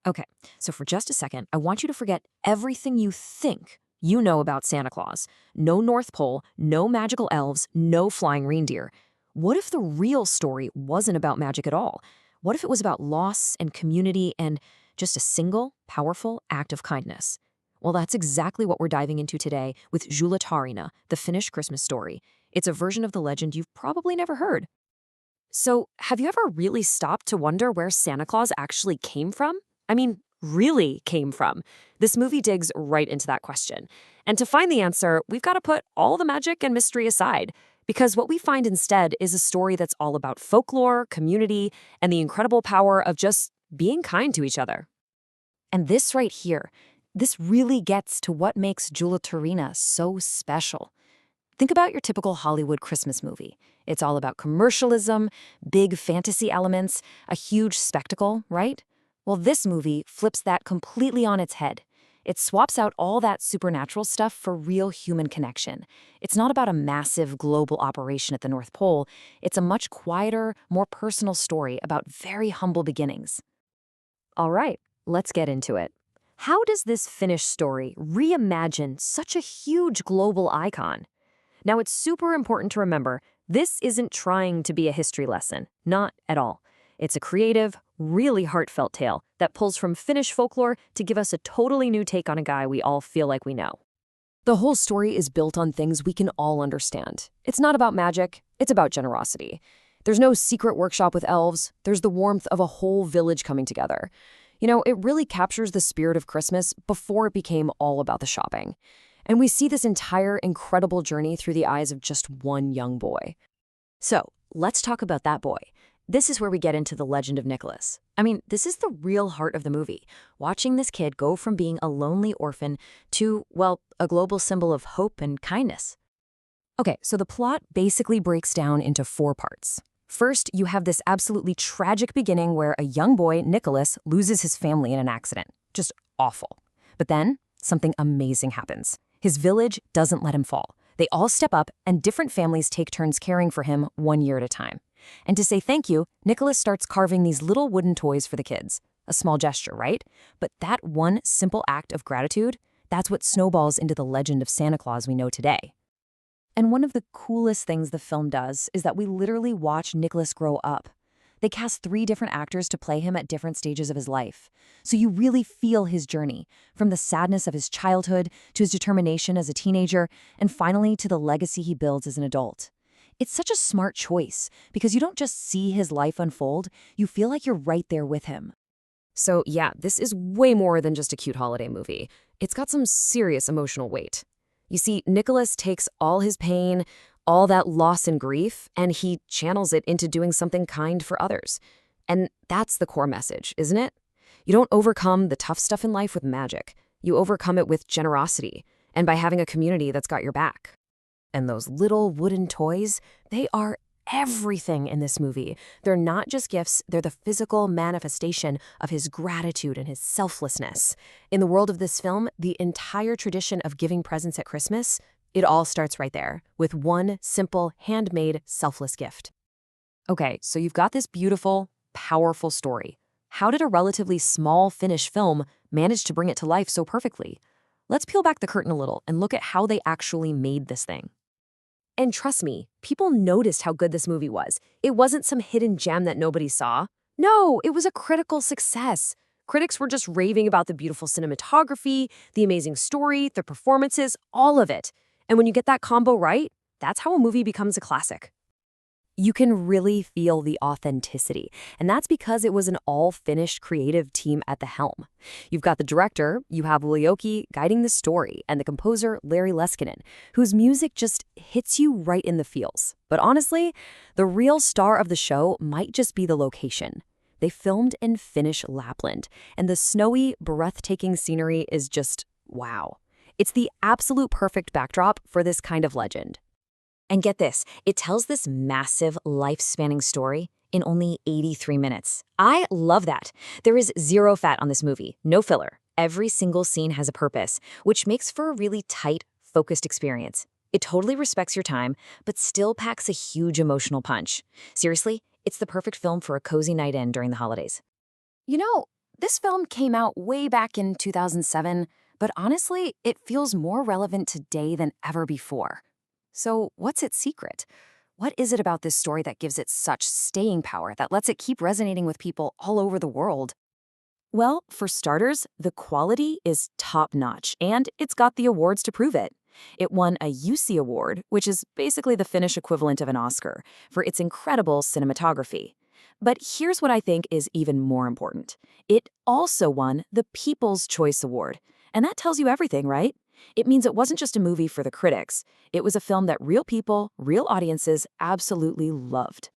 Okay, so for just a second, I want you to forget everything you think you know about Santa Claus. No North Pole, no magical elves, no flying reindeer. What if the real story wasn't about magic at all? What if it was about loss and community and just a single, powerful act of kindness? Well, that's exactly what we're diving into today with Joulutarina, the Finnish Christmas story. It's a version of the legend you've probably never heard. So, have you ever really stopped to wonder where Santa Claus actually came from? I mean, really came from. This movie digs right into that question. And to find the answer, we've got to put all the magic and mystery aside. Because what we find instead is a story that's all about folklore, community, and the incredible power of just being kind to each other. And this right here, this really gets to what makes Joulutarina so special. Think about your typical Hollywood Christmas movie. It's all about commercialism, big fantasy elements, a huge spectacle, right? Well, this movie flips that completely on its head. It swaps out all that supernatural stuff for real human connection. It's not about a massive global operation at the North Pole. It's a much quieter, more personal story about very humble beginnings. All right, let's get into it. How does this Finnish story reimagine such a huge global icon? Now, it's super important to remember, this isn't trying to be a history lesson. Not at all. It's a creative, really heartfelt tale that pulls from Finnish folklore to give us a totally new take on a guy we all feel like we know. The whole story is built on things we can all understand. It's not about magic, it's about generosity. There's no secret workshop with elves, there's the warmth of a whole village coming together. It really captures the spirit of Christmas before it became all about the shopping. And we see this entire incredible journey through the eyes of just one young boy. So, let's talk about that boy. This is where we get into the legend of Nicholas. I mean, this is the real heart of the movie. Watching this kid go from being a lonely orphan to, well, a global symbol of hope and kindness. Okay, so the plot basically breaks down into 4 parts. First, you have this absolutely tragic beginning where a young boy, Nicholas, loses his family in an accident. Just awful. But then, something amazing happens. His village doesn't let him fall. They all step up, and different families take turns caring for him 1 year at a time. And to say thank you, Nicholas starts carving these little wooden toys for the kids. A small gesture, right? But that one simple act of gratitude, that's what snowballs into the legend of Santa Claus we know today. And one of the coolest things the film does is that we literally watch Nicholas grow up. They cast 3 different actors to play him at different stages of his life. So you really feel his journey, from the sadness of his childhood to his determination as a teenager, and finally to the legacy he builds as an adult. It's such a smart choice, because you don't just see his life unfold, you feel like you're right there with him. So yeah, this is way more than just a cute holiday movie. It's got some serious emotional weight. You see, Nicholas takes all his pain, all that loss and grief, and he channels it into doing something kind for others. And that's the core message, isn't it? You don't overcome the tough stuff in life with magic. You overcome it with generosity, and by having a community that's got your back. And those little wooden toys, they are everything in this movie. They're not just gifts, they're the physical manifestation of his gratitude and his selflessness. In the world of this film, the entire tradition of giving presents at Christmas, it all starts right there, with one simple, handmade, selfless gift. Okay, so you've got this beautiful, powerful story. How did a relatively small Finnish film manage to bring it to life so perfectly? Let's peel back the curtain a little and look at how they actually made this thing. And trust me, people noticed how good this movie was. It wasn't some hidden gem that nobody saw. No, it was a critical success. Critics were just raving about the beautiful cinematography, the amazing story, the performances, all of it. And when you get that combo right, that's how a movie becomes a classic. You can really feel the authenticity, and that's because it was an all-Finnish creative team at the helm. You've got the director, Juha Vuolijoki, guiding the story, and the composer, Larry Leskinen, whose music just hits you right in the feels. But honestly, the real star of the show might just be the location. They filmed in Finnish Lapland, and the snowy, breathtaking scenery is just wow. It's the absolute perfect backdrop for this kind of legend. And get this, it tells this massive, life-spanning story in only 83 minutes. I love that. There is 0 fat on this movie, no filler. Every single scene has a purpose, which makes for a really tight, focused experience. It totally respects your time, but still packs a huge emotional punch. Seriously, it's the perfect film for a cozy night in during the holidays. This film came out way back in 2007, but honestly, it feels more relevant today than ever before. So, what's its secret? What is it about this story that gives it such staying power that lets it keep resonating with people all over the world? Well, for starters, the quality is top-notch, and it's got the awards to prove it. It won a UC Award, which is basically the Finnish equivalent of an Oscar, for its incredible cinematography. But here's what I think is even more important. It also won the People's Choice Award. And that tells you everything, right? It means it wasn't just a movie for the critics. It was a film that real people, real audiences absolutely loved.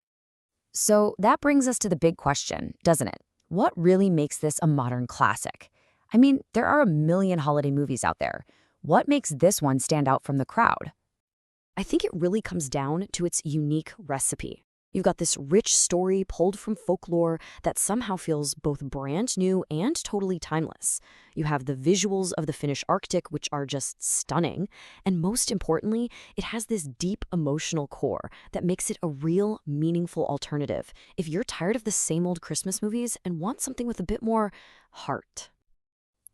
So, that brings us to the big question, doesn't it? What really makes this a modern classic? I mean, there are a million holiday movies out there. What makes this one stand out from the crowd? I think it really comes down to its unique recipe. You've got this rich story pulled from folklore that somehow feels both brand new and totally timeless. You have the visuals of the Finnish Arctic, which are just stunning. And most importantly, it has this deep emotional core that makes it a real, meaningful alternative if you're tired of the same old Christmas movies and want something with a bit more heart.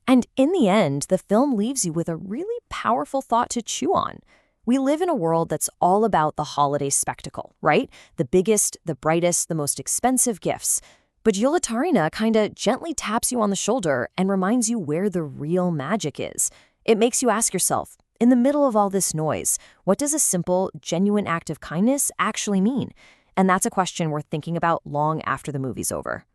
And in the end, the film leaves you with a really powerful thought to chew on. We live in a world that's all about the holiday spectacle, right? The biggest, the brightest, the most expensive gifts. But Joulutarina kinda gently taps you on the shoulder and reminds you where the real magic is. It makes you ask yourself, in the middle of all this noise, what does a simple, genuine act of kindness actually mean? And that's a question worth thinking about long after the movie's over.